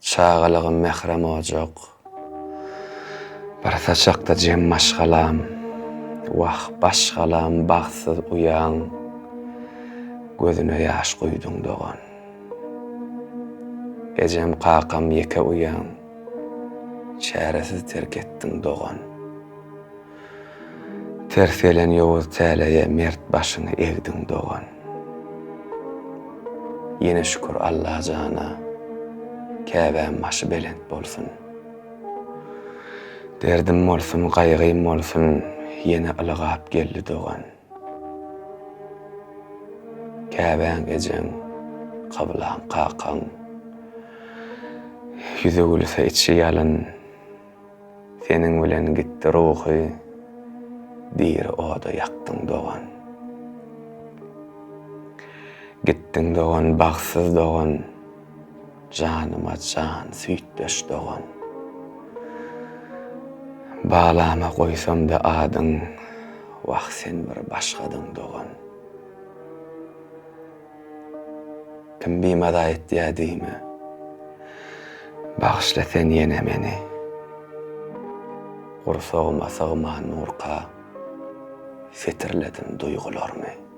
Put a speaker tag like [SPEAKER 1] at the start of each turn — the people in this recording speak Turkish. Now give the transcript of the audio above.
[SPEAKER 1] Şagalygym mehrem ojak. Bir saçakda jem maşgalam. Wah başgalam bagsyz uyan. Gözüne ýaş guýdyň dogan. Gejem kakam ýeke uyan. Çäresiz terk etdiň dogan. Ters gelen ýowuz täleýe mert başyny egdiň dogan. Yine şükür Allah jana. Käbäm başı belent bolsun. Derdim bolsun, gaýgym bolsun, yine ılgap geldi dogan. Käbäň ejem, kablan kakan. Yüze gülse içi yalın. Senin bilen gitti ruhy. Bir oda yakdyň dogan. Gitdiň dogan, bagsyz dogan. Janyma jan süýtdeş dogan. Bağlama koysam da adyň, wah sen bir başgadyň dogan. Kim bimada etdiýädimi? Bağışla sen yene meni. Gursagma sığman nurka, setirledim duygularmy.